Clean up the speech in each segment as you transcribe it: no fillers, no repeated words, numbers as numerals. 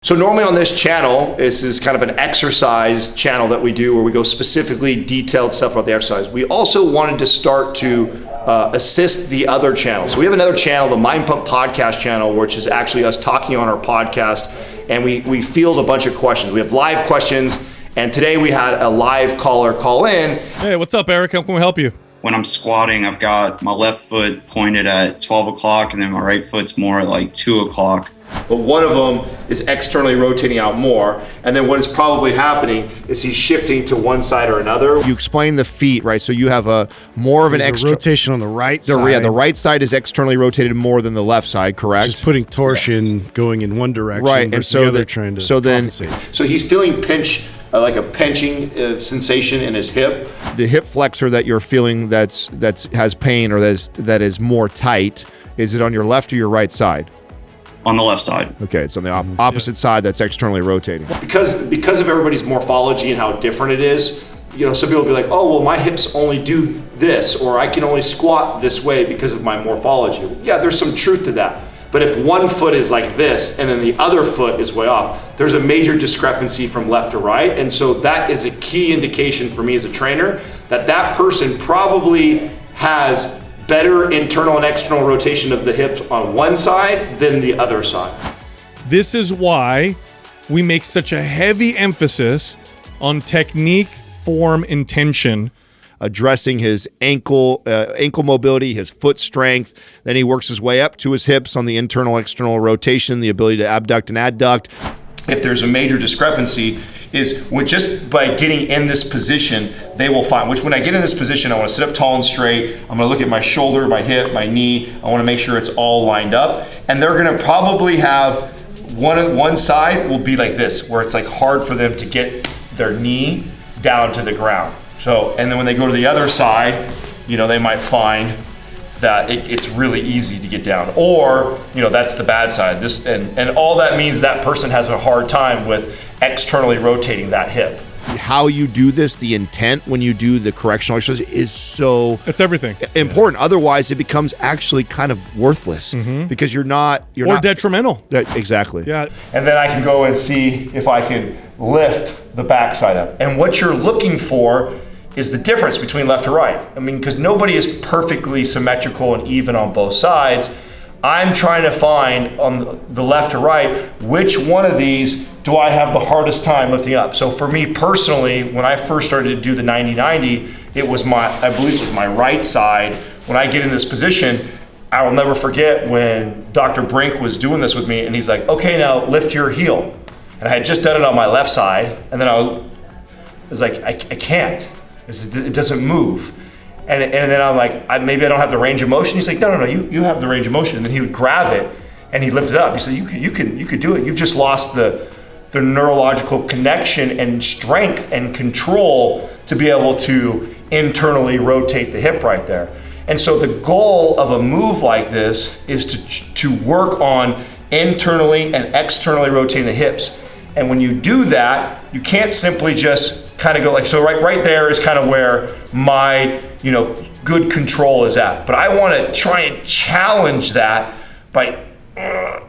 So normally on this channel, this is kind of an exercise channel that we do where we go specifically detailed stuff about the exercise. We also wanted to start to assist the other channels. So we have another channel, the Mind Pump Podcast channel, which is actually us talking on our podcast, and we field a bunch of questions. We have live questions, and today we had a live caller call in. Hey, what's up, Eric? How can we help you? When I'm squatting, I've got my left foot pointed at 12 o'clock and then my right foot's more at like 2 o'clock. But one of them is externally rotating out more, and then what is probably happening is he's shifting to one side or another. You explain the feet, right? So you have a more of an extra rotation on the right side. Yeah, the right side is externally rotated more than the left side, correct? Just putting torsion going in one direction, right? And so the other trying to compensate. So he's feeling pinch, like a pinching sensation in his hip. The hip flexor that you're feeling that has pain or that is more tight, is it on your left or your right side? On the left side. Okay, it's on the opposite side that's externally rotating. Because of everybody's morphology and how different it is, you know, some people will be like, oh, well, my hips only do this, or I can only squat this way because of my morphology. Yeah, there's some truth to that. But if one foot is like this and then the other foot is way off, there's a major discrepancy from left to right. And so that is a key indication for me as a trainer that that person probably has better internal and external rotation of the hips on one side than the other side. This is why we make such a heavy emphasis on technique, form, intention. Addressing his ankle mobility, his foot strength. Then he works his way up to his hips on the internal, external rotation, the ability to abduct and adduct. If there's a major discrepancy, is when just by getting in this position, they will find, which when I get in this position, I want to sit up tall and straight. I'm going to look at my shoulder, my hip, my knee. I want to make sure it's all lined up. And they're going to probably have one side will be like this, where it's like hard for them to get their knee down to the ground. So, and then when they go to the other side, you know, they might find that it's really easy to get down, or, you know, that's the bad side. This and all that means that person has a hard time with externally rotating that hip. How you do this, the intent when you do the correctional exercise is so It's everything important. Yeah. Otherwise, it becomes actually kind of worthless because you're not detrimental. Exactly. Yeah. And then I can go and see if I can lift the backside up. And what you're looking for is the difference between left to right. I mean, because nobody is perfectly symmetrical and even on both sides. I'm trying to find on the left to right, which one of these do I have the hardest time lifting up? So for me personally, when I first started to do the 90-90, it was I believe it was my right side. When I get in this position, I will never forget when Dr. Brink was doing this with me, and he's like, okay, now lift your heel. And I had just done it on my left side, and then I was like, I can't. It doesn't move. And then I'm like, maybe I don't have the range of motion. He's like, no, you have the range of motion. And then he would grab it and he lift it up. He said, you could do it. You've just lost the neurological connection and strength and control to be able to internally rotate the hip right there. And so the goal of a move like this is to work on internally and externally rotating the hips. And when you do that, you can't simply just kind of go like, so right there is kind of where my, you know, good control is at. But I want to try and challenge that by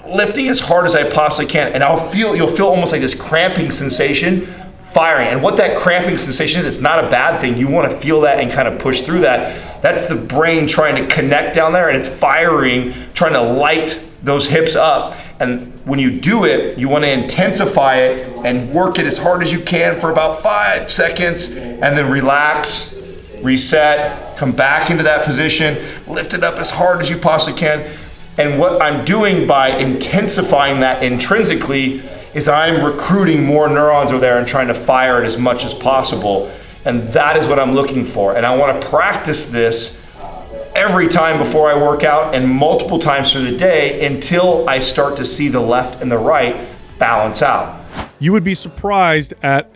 lifting as hard as I possibly can. And you'll feel almost like this cramping sensation firing. And what that cramping sensation is, it's not a bad thing. You want to feel that and kind of push through that. That's the brain trying to connect down there, and it's firing, trying to light those hips up. And when you do it, you want to intensify it and work it as hard as you can for about 5 seconds, and then relax, reset, come back into that position, lift it up as hard as you possibly can. And what I'm doing by intensifying that intrinsically is I'm recruiting more neurons over there and trying to fire it as much as possible. And that is what I'm looking for. And I want to practice this every time before I work out and multiple times through the day until I start to see the left and the right balance out. You would be surprised at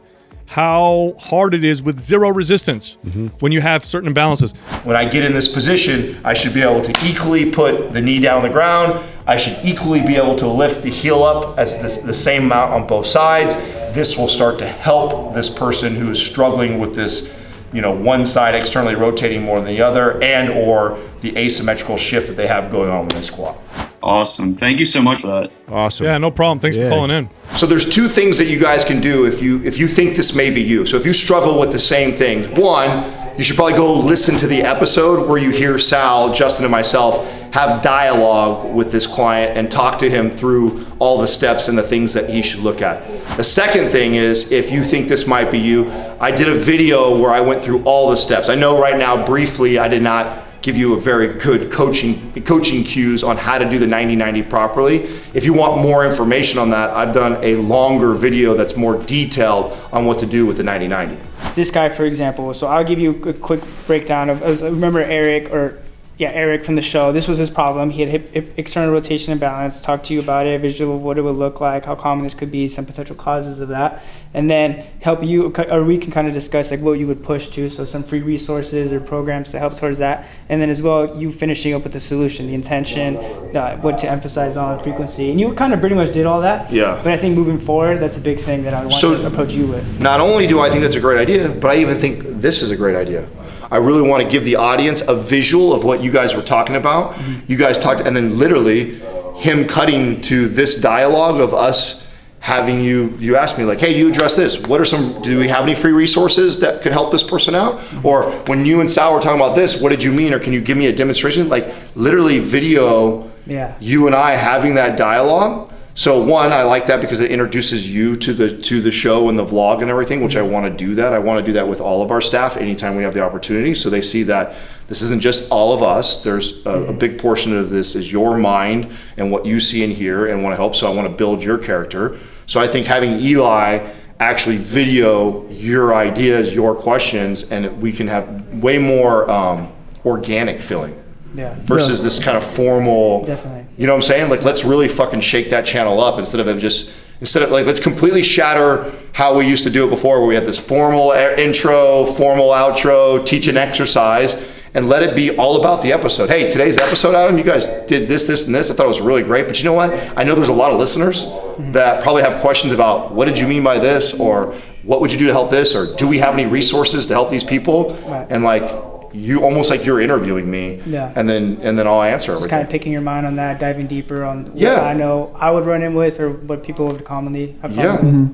how hard it is with zero resistance when you have certain imbalances. When I get in this position, I should be able to equally put the knee down on the ground. I should equally be able to lift the heel up as the same amount on both sides. This will start to help this person who is struggling with this, you know, one side externally rotating more than the other, and or the asymmetrical shift that they have going on when they squat. Awesome. Thank you so much for that. Awesome. Yeah, no problem. Thanks for calling in. So there's two things that you guys can do if you think this may be you. So if you struggle with the same things, one, you should probably go listen to the episode where you hear Sal, Justin, and myself have dialogue with this client and talk to him through all the steps and the things that he should look at. The second thing is, if you think this might be you, I did a video where I went through all the steps. I know right now, briefly, I did not give you a very good coaching cues on how to do the 90-90 properly. If you want more information on that, I've done a longer video that's more detailed on what to do with the 90-90. This guy, for example, so I'll give you a quick breakdown of, remember Eric from the show. This was his problem. He had hip external rotation imbalance. Talk to you about it, a visual of what it would look like, how common this could be, some potential causes of that, and then help you, or we can kind of discuss like what you would push to, so some free resources or programs to help towards that, and then as well you finishing up with the solution, the intention, what to emphasize on, frequency, and you kind of pretty much did all that. Yeah. But I think moving forward, that's a big thing that I want to approach you with. Not only do I think that's a great idea, but I even think this is a great idea. I really want to give the audience a visual of what you guys were talking about. Mm-hmm. You guys talked, and then literally him cutting to this dialogue of us having you asked me like, hey, you address this. Do we have any free resources that could help this person out? Mm-hmm. Or when you and Sal were talking about this, what did you mean? Or can you give me a demonstration? Like literally video you and I having that dialogue. So one, I like that because it introduces you to the show and the vlog and everything, which I want to do that. I want to do that with all of our staff anytime we have the opportunity. So they see that this isn't just all of us. There's a big portion of this is your mind and what you see and hear and want to help. So I want to build your character. So I think having Eli actually video your ideas, your questions, and we can have way more organic feeling. Yeah. Versus this kind of formal, definitely. You know what I'm saying? Like, let's really fucking shake that channel up instead of like, let's completely shatter how we used to do it before, where we had this formal intro, formal outro, teach an exercise, and let it be all about the episode. Hey, today's episode, Adam, you guys did this, this, and this. I thought it was really great. But you know what? I know there's a lot of listeners that probably have questions about what did you mean by this, or what would you do to help this, or do we have any resources to help these people? Right. And like, you almost like you're interviewing me, and then I'll answer everything. Just kind of picking your mind on that, diving deeper on what I know I would run in with, or what people would commonly have problems with.